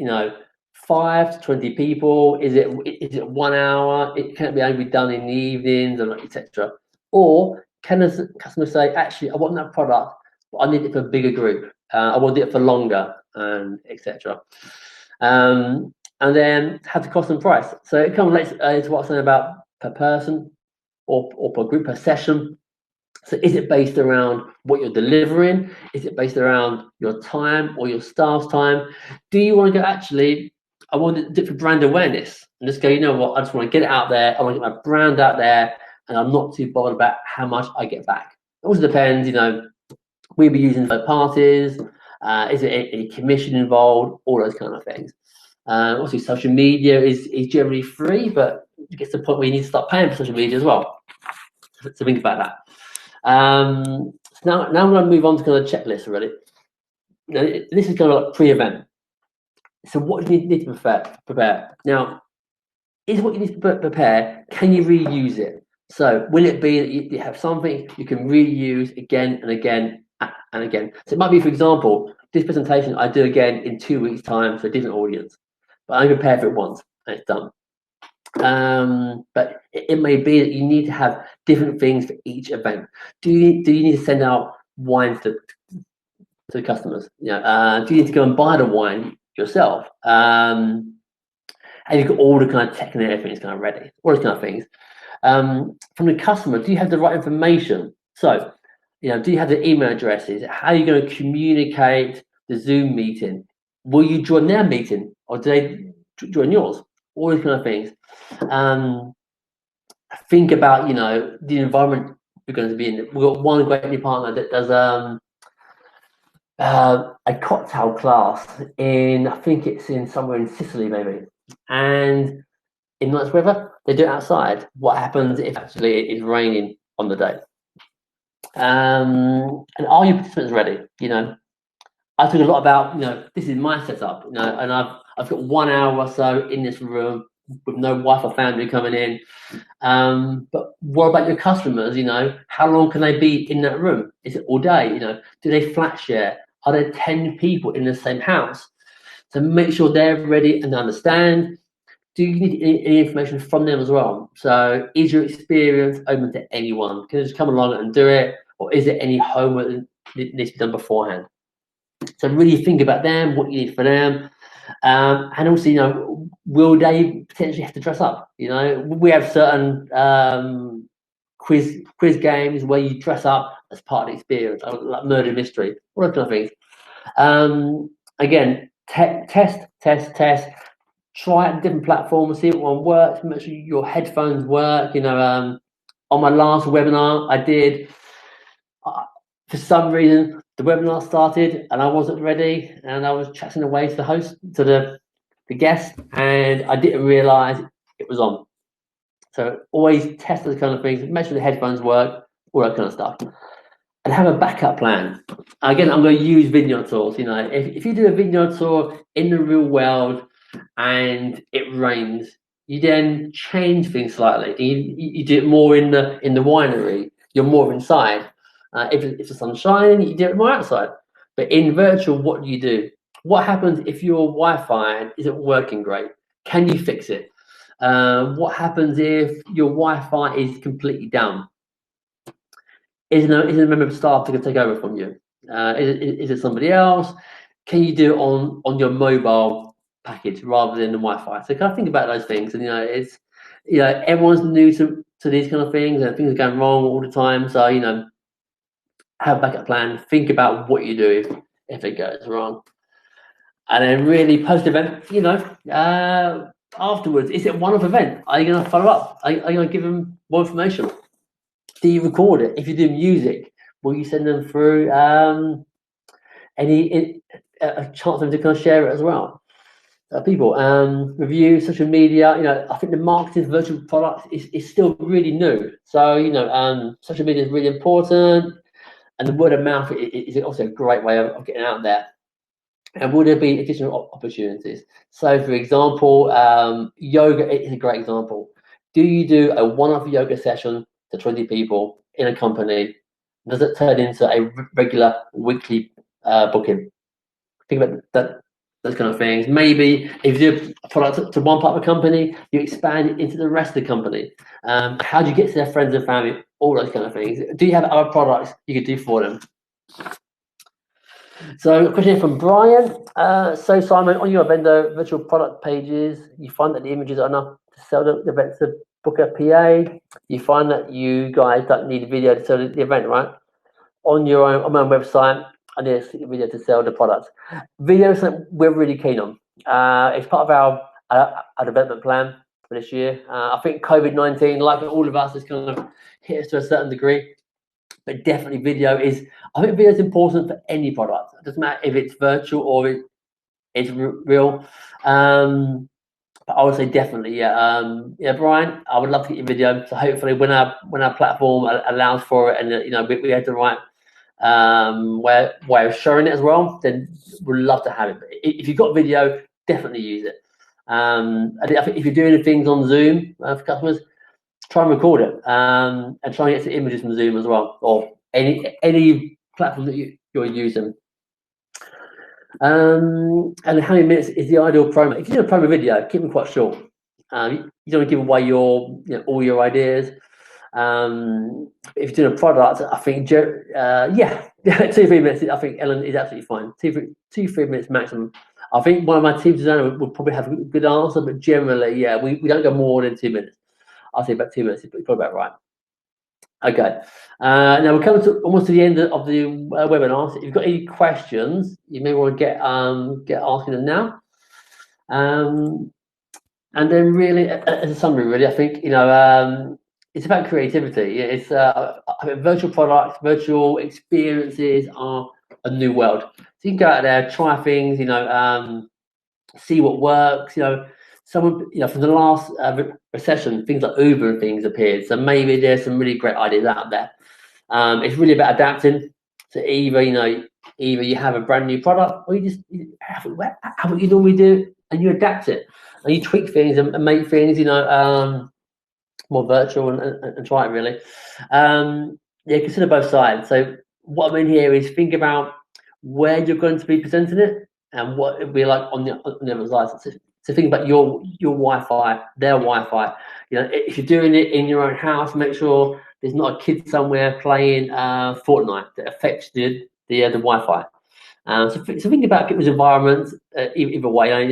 5 to 20 people? Is it 1 hour? It can't be only done in the evenings, and etc. Or can the customer say, actually, I want that product, but I need it for a bigger group. I want it for longer, and etc. And then have the cost and price. So it kind of relates to what I'm saying about per person or per group, per session. So is it based around what you're delivering? Is it based around your time or your staff's time? Do you want to go, actually, I want to do it for brand awareness, and just go, you know what, I just want to get it out there. I want to get my brand out there, and I'm not too bothered about how much I get back. It also depends, we'll be using third parties. Is there any commission involved? All those kind of things. Obviously, social media is generally free, but it gets to the point where you need to start paying for social media as well. So think about that. So now I'm going to move on to kind of checklist already. This is kind of like pre-event. So what do you need to prepare? Now, is what you need to prepare, can you reuse it? So will it be that you have something you can reuse again and again and again? So it might be, for example, this presentation I do again in 2 weeks' time for a different audience, but I prepare for it once and it's done. But it may be that you need to have different things for each event. Do you need to send out wines to the customers? Do you need to go and buy the wine yourself? Have you got all the kind of tech and everything is kind of ready? All those kind of things. From the customer, do you have the right information? So, do you have the email addresses? How are you going to communicate the Zoom meeting? Will you join their meeting, or do they join yours? All these kind of things. Think about the environment you're going to be in. We've got one great new partner that does a cocktail class I think it's in somewhere in Sicily maybe, and in nice weather they do it outside. What happens if actually it is raining on the day? And are your participants ready? I talk a lot about, you know, this is my setup, you know, and I've got 1 hour or so in this room with no wife or family coming in. But what about your customers? You know, how long can they be in that room? Is it all day? You know, do they flat share? Are there 10 people in the same house? So make sure they're ready and understand. Do you need any information from them as well? So is your experience open to anyone? Can they just come along and do it? Or is there any homework that needs to be done beforehand? So really think about them, what you need for them. And also, you know, will they potentially have to dress up? You know, we have certain quiz games where you dress up as part of the experience, like murder mystery, all those kind of things. Again, test. Try out different platforms, see what one works. Make sure your headphones work. You know, on my last webinar, I did. For some reason, the webinar started and I wasn't ready, and I was chatting away to the host, to the guest, and I didn't realise it was on. So always test those kind of things, make sure the headphones work, all that kind of stuff, and have a backup plan. Again, I'm going to use video tours. You know, if you do a video tour in the real world and it rains, you then change things slightly. You do it more in the winery. You're more inside. If the sun's shining, you do it more outside. But in virtual, what do you do? What happens if your Wi-Fi isn't working great? Can you fix it? What happens if your Wi-Fi is completely down? Is a member of staff going to take over from you? Is it somebody else? Can you do it on your mobile package rather than the Wi-Fi? So kind of think about those things. And it's everyone's new to these kind of things, and things are going wrong all the time. So have a backup plan. Think about what you do if it goes wrong, and then really post event. Afterwards, is it a one-off event? Are you going to follow up? Are you going to give them more information? Do you record it? If you do music, will you send them through a chance for them to kind of share it as well? People review social media. I think the marketing of virtual products is still really new. So social media is really important, and the word of mouth is also a great way of getting out there. And will there be additional opportunities? So, for example, yoga is a great example. Do you do a one-off yoga session to 20 people in a company? Does it turn into a regular weekly booking? Think about that, those kind of things. Maybe if you do a product to one part of the company, you expand it into the rest of the company. How do you get to their friends and family? All those kind of things. Do you have other products you could do for them? So, a question here from Brian. So, Simon, on your Evendo virtual product pages, you find that the images are enough to sell the event to book a PA. You find that you guys don't need a video to sell the event, right? On my own website, I need a video to sell the product. Video is something we're really keen on. It's part of our development plan for this year. I think COVID-19, like all of us, has kind of hit us to a certain degree. But definitely video is important for any product. It doesn't matter if it's virtual or it's real. But I would say definitely, Brian, I would love to get your video. So hopefully when our platform allows for it, and we have the right way of showing it as well, then we'd love to have it. But if you've got video, definitely use it. I think if you're doing things on Zoom for customers, try and record it, and try and get some images from Zoom as well, or any platform that you're using. And how many minutes is the ideal promo? If you do a promo video, keep them quite short. You don't want to give away all your ideas. If you're doing a product, I think 2-3 minutes. I think Ellen is absolutely fine. 2-3 minutes maximum. I think one of my team designers would probably have a good answer, but generally, we don't go more than 2 minutes. I'll say about 2 minutes is probably about right. Okay. Now we're coming almost to the end of the webinar. So if you've got any questions, you may want to get asking them now. And then really, as a summary, really, I think it's about creativity. It's virtual products, virtual experiences are a new world. So you can go out there, try things, see what works. Someone, from the last recession, things like Uber and things appeared. So maybe there's some really great ideas out there. It's really about adapting to either, Either you have a brand new product, or you just have what you normally do, and you adapt it, and you tweak things and make things, more virtual and try it really. Yeah, consider both sides. So what I mean here is think about where you're going to be presenting it and what it'll be like on the other side. So think about your Wi-Fi, their Wi-Fi. If you're doing it in your own house, make sure there's not a kid somewhere playing Fortnite that affects the Wi-Fi. So think about people's environments either way.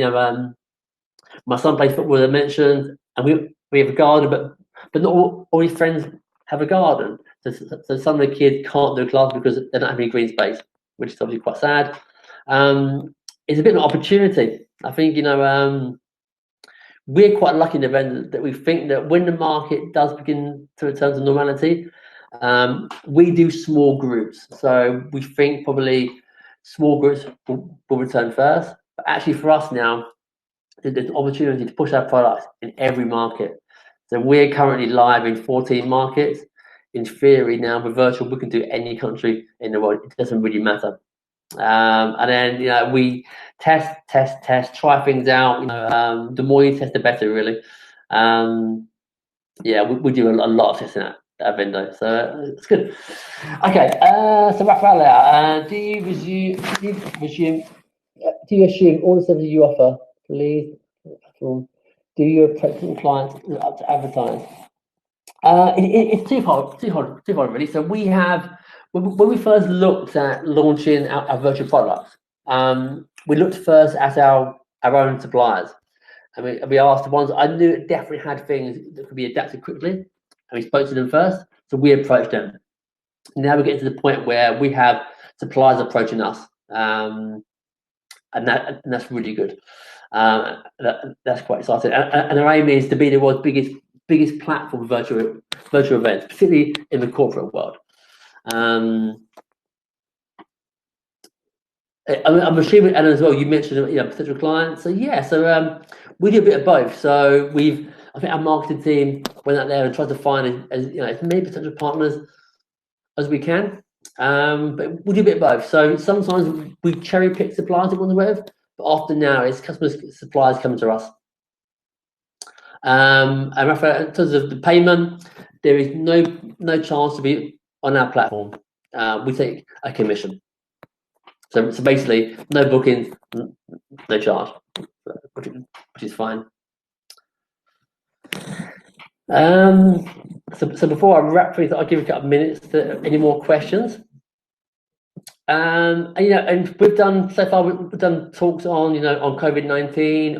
My son plays football, as I mentioned, and we have a garden, but not all his friends have a garden. So some of the kids can't do class because they don't have any green space, which is obviously quite sad. It's a bit of an opportunity. I think, we're quite lucky in the event that we think that when the market does begin to return to normality, we do small groups. So we think probably small groups will return first. But actually for us now, there's an opportunity to push our products in every market. So we're currently live in 14 markets. In theory now, with virtual, we can do any country in the world. It doesn't really matter. And then, we test, try things out. The more you test, the better, really. Yeah, we do a lot of testing at Evendo, so it's good. Okay, so Rafael, do you assume all the services you offer, please, do you approach clients to advertise? It's twofold, really. So we have, when we first looked at launching our virtual products, we looked first at our own suppliers. And we asked the ones I knew definitely had things that could be adapted quickly, and we spoke to them first. So we approached them. Now we're getting to the point where we have suppliers approaching us, and that's really good. That's quite exciting. And our aim is to be the world's biggest platform for virtual events, particularly in the corporate world. I'm assuming, Ellen, as well, you mentioned potential clients. So yeah, so we do a bit of both. So I think our marketing team went out there and tried to find as many potential partners as we can. But we do a bit of both. So sometimes we cherry pick suppliers that we want to work with, but often now it's suppliers coming to us. And Rafa, in terms of the payment, there is no chance to be on our platform. We take a commission. So basically, no bookings, no charge, which is fine. So before I wrap things, I'll give a couple of minutes to any more questions. And we've done so far. We've done talks on on COVID-19,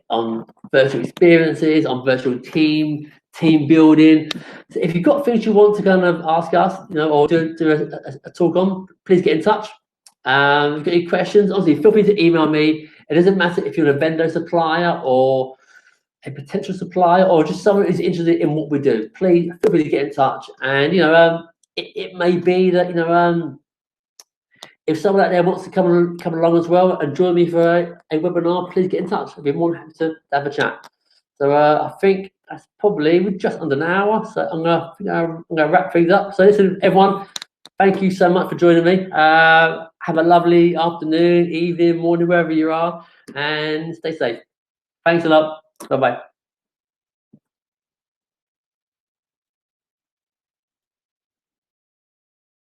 on virtual experiences, on virtual team building. So if you've got things you want to kind of ask us, or do a talk on, please get in touch. If you've got any questions, obviously feel free to email me. It doesn't matter if you're a vendor supplier or a potential supplier or just someone who's interested in what we do. Please feel free to get in touch. And it may be that if someone out there wants to come along as well and join me for a webinar, please get in touch. I'd be more than happy to have a chat. So I think that's probably just under an hour. So I'm gonna wrap things up. So listen, everyone, thank you so much for joining me. Have a lovely afternoon, evening, morning, wherever you are, and stay safe. Thanks a lot. Bye bye.